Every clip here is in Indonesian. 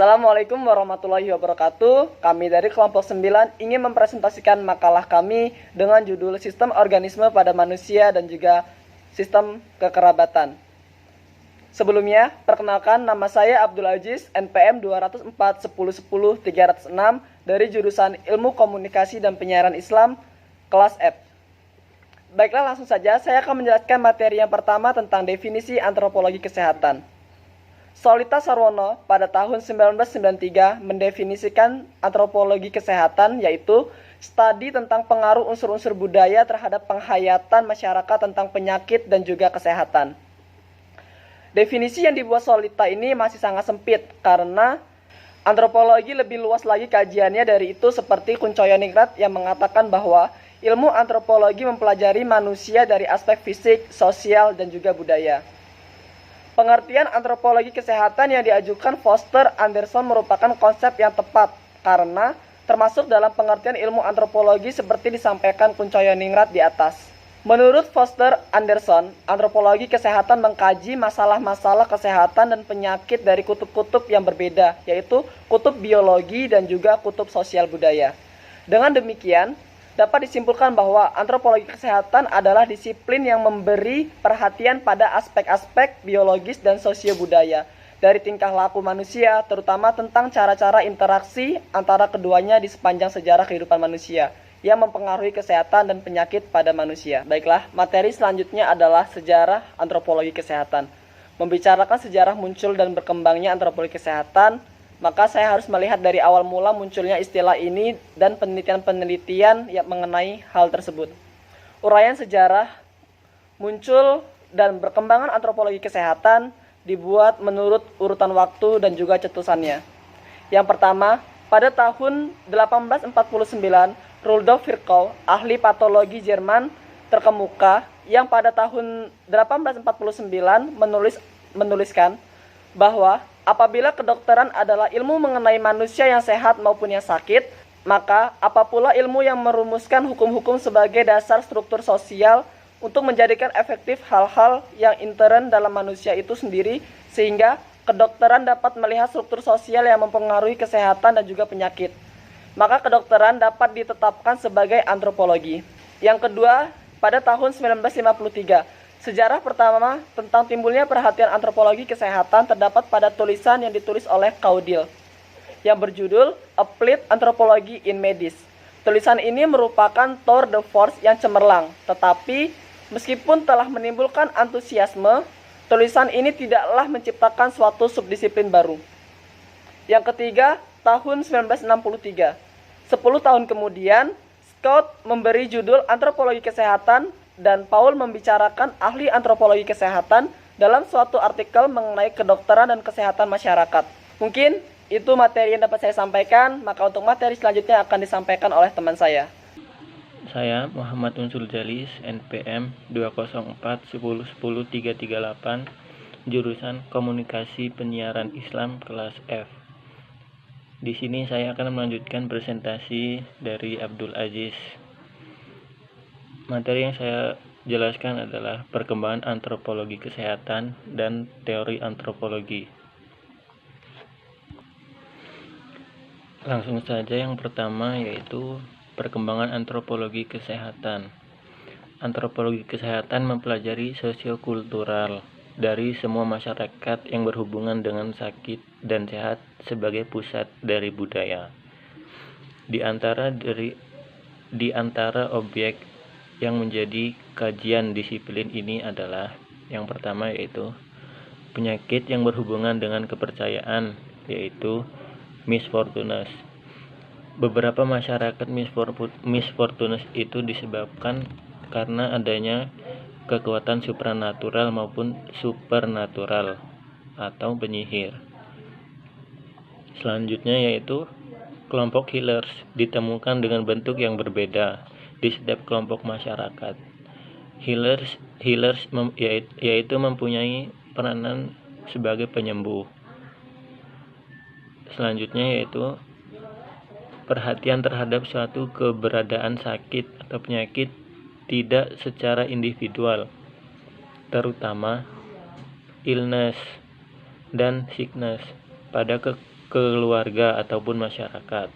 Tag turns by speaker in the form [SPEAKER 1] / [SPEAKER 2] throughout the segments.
[SPEAKER 1] Assalamualaikum warahmatullahi wabarakatuh. Kami dari kelompok 9 ingin mempresentasikan makalah kami dengan judul Sistem Organisme pada Manusia dan juga Sistem Kekerabatan. Sebelumnya, perkenalkan nama saya Abdul Aziz, NPM 204 10 10 306 dari jurusan Ilmu Komunikasi dan Penyiaran Islam, kelas F. Baiklah, langsung saja saya akan menjelaskan materi yang pertama tentang definisi antropologi kesehatan. Solita Sarwono pada tahun 1993 mendefinisikan antropologi kesehatan, yaitu studi tentang pengaruh unsur-unsur budaya terhadap penghayatan masyarakat tentang penyakit dan juga kesehatan. Definisi yang dibuat Solita ini masih sangat sempit karena antropologi lebih luas lagi kajiannya. Dari itu seperti Kuncoyoningrat yang mengatakan bahwa ilmu antropologi mempelajari manusia dari aspek fisik, sosial, dan juga budaya. Pengertian antropologi kesehatan yang diajukan Foster Anderson merupakan konsep yang tepat karena termasuk dalam pengertian ilmu antropologi seperti disampaikan Kuncoyoningrat di atas. Menurut Foster Anderson, antropologi kesehatan mengkaji masalah-masalah kesehatan dan penyakit dari kutub-kutub yang berbeda, yaitu kutub biologi dan juga kutub sosial budaya. Dengan demikian, dapat disimpulkan bahwa antropologi kesehatan adalah disiplin yang memberi perhatian pada aspek-aspek biologis dan sosio-budaya dari tingkah laku manusia, terutama tentang cara-cara interaksi antara keduanya di sepanjang sejarah kehidupan manusia yang mempengaruhi kesehatan dan penyakit pada manusia. Baiklah, materi selanjutnya adalah sejarah antropologi kesehatan. Membicarakan sejarah muncul dan berkembangnya antropologi kesehatan, maka saya harus melihat dari awal mula munculnya istilah ini dan penelitian-penelitian yang mengenai hal tersebut. Uraian sejarah muncul dan berkembangan antropologi kesehatan dibuat menurut urutan waktu dan juga cetusannya. Yang pertama, pada tahun 1849, Rudolf Virchow, ahli patologi Jerman terkemuka, yang pada tahun 1849 menuliskan bahwa apabila kedokteran adalah ilmu mengenai manusia yang sehat maupun yang sakit, maka apa pula ilmu yang merumuskan hukum-hukum sebagai dasar struktur sosial untuk menjadikan efektif hal-hal yang intern dalam manusia itu sendiri, sehingga kedokteran dapat melihat struktur sosial yang mempengaruhi kesehatan dan juga penyakit. Maka kedokteran dapat ditetapkan sebagai antropologi. Yang kedua, pada tahun 1953, sejarah pertama tentang timbulnya perhatian antropologi kesehatan terdapat pada tulisan yang ditulis oleh Caudil yang berjudul Applied Anthropology in Medicine. Tulisan ini merupakan tour de force yang cemerlang, tetapi meskipun telah menimbulkan antusiasme, tulisan ini tidaklah menciptakan suatu subdisiplin baru. Yang ketiga, tahun 1963. 10 tahun kemudian, Scott memberi judul Antropologi Kesehatan dan Paul membicarakan ahli antropologi kesehatan dalam suatu artikel mengenai kedokteran dan kesehatan masyarakat. Mungkin itu materi yang dapat saya sampaikan, maka untuk materi selanjutnya akan disampaikan oleh teman saya.
[SPEAKER 2] Saya Muhammad Unsul Jalis, NPM 204 10 10 338, jurusan Komunikasi Penyiaran Islam kelas F. Di sini saya akan melanjutkan presentasi dari Abdul Aziz. Materi yang saya jelaskan adalah perkembangan antropologi kesehatan dan teori antropologi. Langsung saja yang pertama yaitu perkembangan antropologi kesehatan. Antropologi kesehatan mempelajari sosiokultural dari semua masyarakat yang berhubungan dengan sakit dan sehat sebagai pusat dari budaya. Di antara objek yang menjadi kajian disiplin ini adalah yang pertama yaitu penyakit yang berhubungan dengan kepercayaan, yaitu misfortunes. Beberapa masyarakat misfortunes itu disebabkan karena adanya kekuatan supranatural maupun supernatural atau penyihir. Selanjutnya yaitu kelompok healers ditemukan dengan bentuk yang berbeda di setiap kelompok masyarakat. Healers yaitu mempunyai peranan sebagai penyembuh. Selanjutnya yaitu perhatian terhadap suatu keberadaan sakit atau penyakit tidak secara individual, terutama illness dan sickness pada keluarga ataupun masyarakat.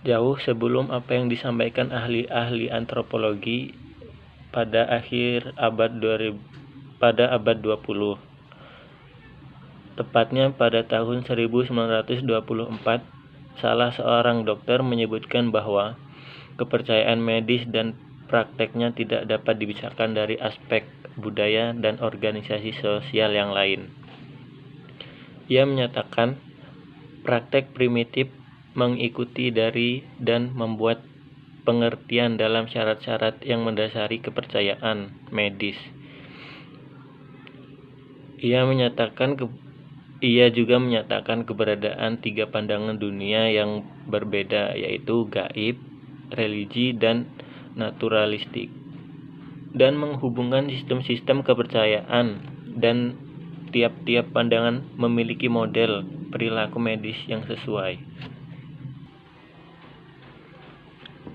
[SPEAKER 2] Jauh sebelum apa yang disampaikan ahli-ahli antropologi pada akhir pada abad 20. Tepatnya pada tahun 1924, salah seorang dokter menyebutkan bahwa kepercayaan medis dan prakteknya tidak dapat dipisahkan dari aspek budaya dan organisasi sosial yang lain. Ia menyatakan praktek primitif mengikuti dari dan membuat pengertian dalam syarat-syarat yang mendasari kepercayaan medis. Ia juga menyatakan keberadaan 3 pandangan dunia yang berbeda, yaitu gaib, religi, dan naturalistik, dan menghubungkan sistem-sistem kepercayaan, dan tiap-tiap pandangan memiliki model perilaku medis yang sesuai.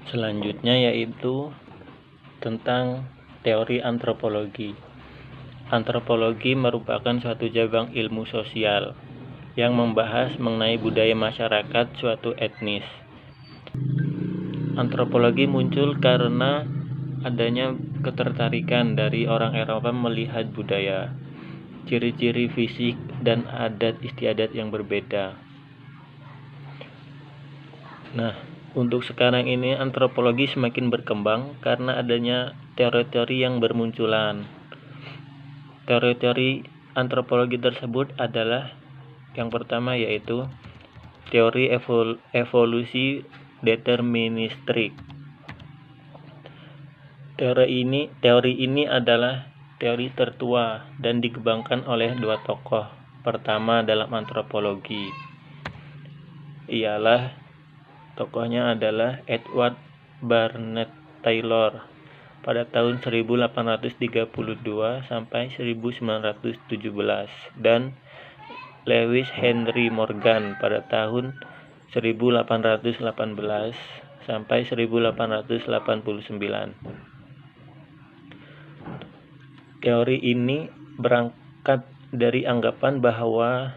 [SPEAKER 2] Selanjutnya yaitu tentang teori antropologi. Antropologi merupakan suatu cabang ilmu sosial yang membahas mengenai budaya masyarakat suatu etnis. Antropologi muncul karena adanya ketertarikan dari orang Eropa melihat budaya, ciri-ciri fisik, dan adat istiadat yang berbeda. Nah, untuk sekarang ini antropologi semakin berkembang karena adanya teori-teori yang bermunculan. Teori-teori antropologi tersebut adalah yang pertama yaitu teori evolusi deterministik. Teori ini adalah teori tertua dan dikembangkan oleh 2 tokoh pertama dalam antropologi. Tokohnya adalah Edward Barnett Taylor pada tahun 1832 sampai 1917 dan Lewis Henry Morgan pada tahun 1818 sampai 1889. Teori ini berangkat dari anggapan bahwa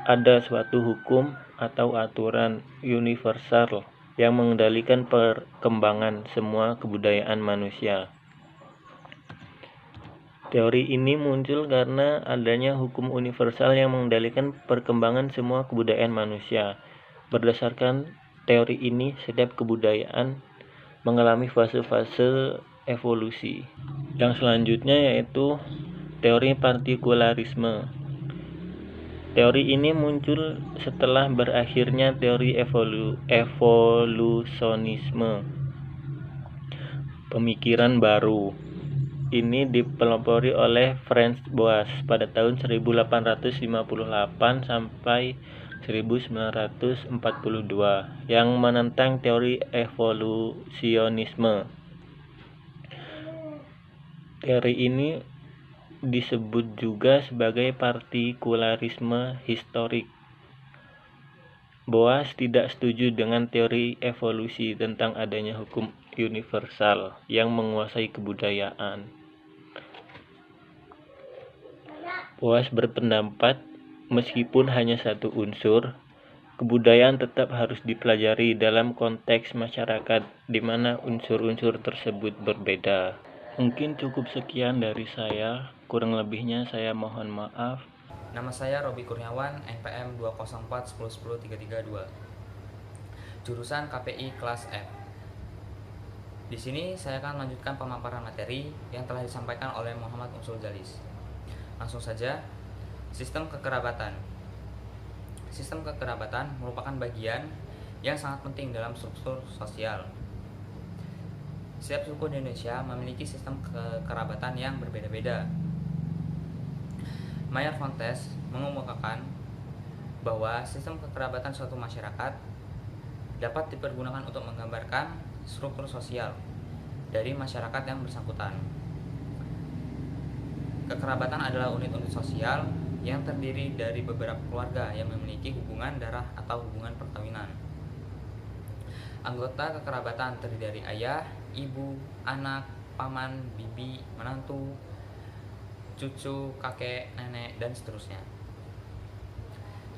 [SPEAKER 2] ada suatu hukum atau aturan universal yang mengendalikan perkembangan semua kebudayaan manusia. Teori ini muncul karena adanya hukum universal yang mengendalikan perkembangan semua kebudayaan manusia. Berdasarkan teori ini, setiap kebudayaan mengalami fase-fase evolusi. Yang selanjutnya yaitu teori partikularisme. Teori ini muncul setelah berakhirnya teori evolusionisme. Pemikiran baru ini dipelopori oleh Franz Boas pada tahun 1858 sampai 1942 yang menentang teori evolusionisme. Teori ini disebut juga sebagai partikularisme historik. Boas tidak setuju dengan teori evolusi tentang adanya hukum universal yang menguasai kebudayaan. Boas berpendapat meskipun hanya satu unsur, kebudayaan tetap harus dipelajari dalam konteks masyarakat di mana unsur-unsur tersebut berbeda. Mungkin cukup sekian dari saya, kurang lebihnya saya mohon maaf.
[SPEAKER 3] Nama saya Robi Kurniawan, NPM 204110332. Jurusan KPI kelas F. Di sini saya akan melanjutkan pemaparan materi yang telah disampaikan oleh Muhammad Unsul Jalis. Langsung saja, sistem kekerabatan. Sistem kekerabatan merupakan bagian yang sangat penting dalam struktur sosial. Setiap suku di Indonesia memiliki sistem kekerabatan yang berbeda-beda. Mayer Fontes mengemukakan bahwa sistem kekerabatan suatu masyarakat dapat dipergunakan untuk menggambarkan struktur sosial dari masyarakat yang bersangkutan. Kekerabatan adalah unit-unit sosial yang terdiri dari beberapa keluarga yang memiliki hubungan darah atau hubungan perkawinan. Anggota kekerabatan terdiri dari ayah, ibu, anak, paman, bibi, menantu, cucu, kakek, nenek, dan seterusnya.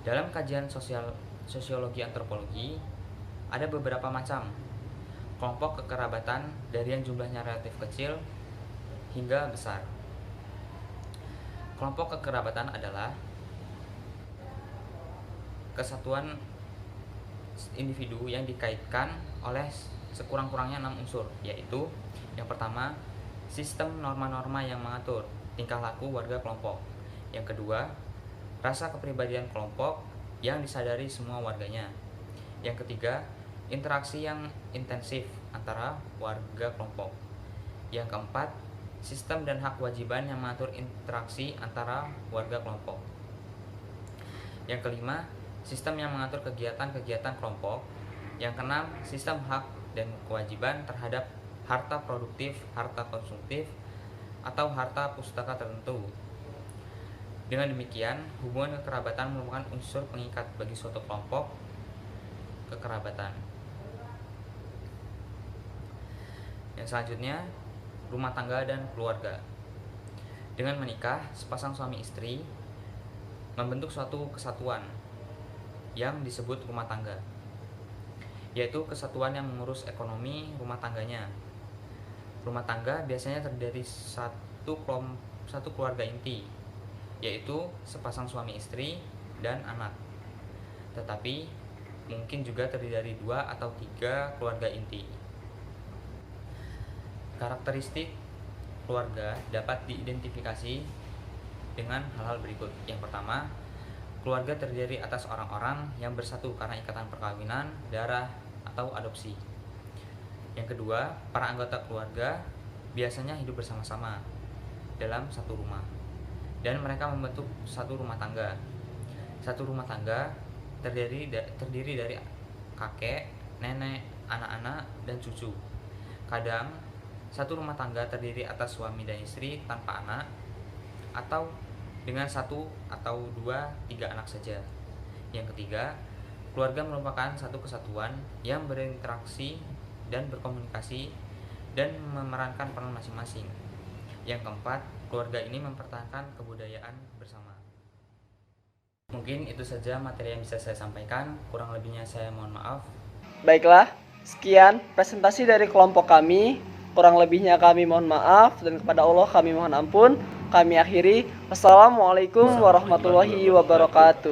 [SPEAKER 3] Dalam kajian sosiologi antropologi, ada beberapa macam kelompok kekerabatan dari yang jumlahnya relatif kecil hingga besar. Kelompok kekerabatan adalah kesatuan individu yang dikaitkan oleh sekurang-kurangnya 6 unsur, yaitu yang pertama, sistem norma-norma yang mengatur tingkah laku warga kelompok. Yang kedua, rasa kepribadian kelompok yang disadari semua warganya. Yang ketiga, interaksi yang intensif antara warga kelompok. Yang keempat, sistem dan hak kewajiban yang mengatur interaksi antara warga kelompok. Yang kelima, sistem yang mengatur kegiatan-kegiatan kelompok. Yang keenam, sistem hak dan kewajiban terhadap harta produktif, harta konsumtif, atau harta pustaka tertentu. Dengan demikian, hubungan kekerabatan merupakan unsur pengikat bagi suatu kelompok kekerabatan. Yang selanjutnya, rumah tangga dan keluarga. Dengan menikah, sepasang suami istri membentuk suatu kesatuan yang disebut rumah tangga, yaitu kesatuan yang mengurus ekonomi rumah tangganya. Rumah tangga biasanya terdiri dari satu keluarga inti, yaitu sepasang suami istri dan anak. Tetapi mungkin juga terdiri dari 2 atau 3 keluarga inti. Karakteristik keluarga dapat diidentifikasi dengan hal-hal berikut. Yang pertama, keluarga terdiri atas orang-orang yang bersatu karena ikatan perkawinan, darah, atau adopsi. Yang kedua, para anggota keluarga biasanya hidup bersama-sama dalam satu rumah, dan mereka membentuk satu rumah tangga. Satu rumah tangga terdiri dari kakek, nenek, anak-anak, dan cucu. Kadang, satu rumah tangga terdiri atas suami dan istri tanpa anak, atau dengan 1 atau 2, 3 anak saja. Yang ketiga, keluarga merupakan satu kesatuan yang berinteraksi dan berkomunikasi dan memerankan peran masing-masing. Yang keempat, keluarga ini mempertahankan kebudayaan bersama. Mungkin itu saja materi yang bisa saya sampaikan, kurang lebihnya saya mohon maaf.
[SPEAKER 1] Baiklah, sekian presentasi dari kelompok kami. Kurang lebihnya kami mohon maaf, dan kepada Allah kami mohon ampun. Kami akhiri. Wassalamualaikum warahmatullahi wabarakatuh.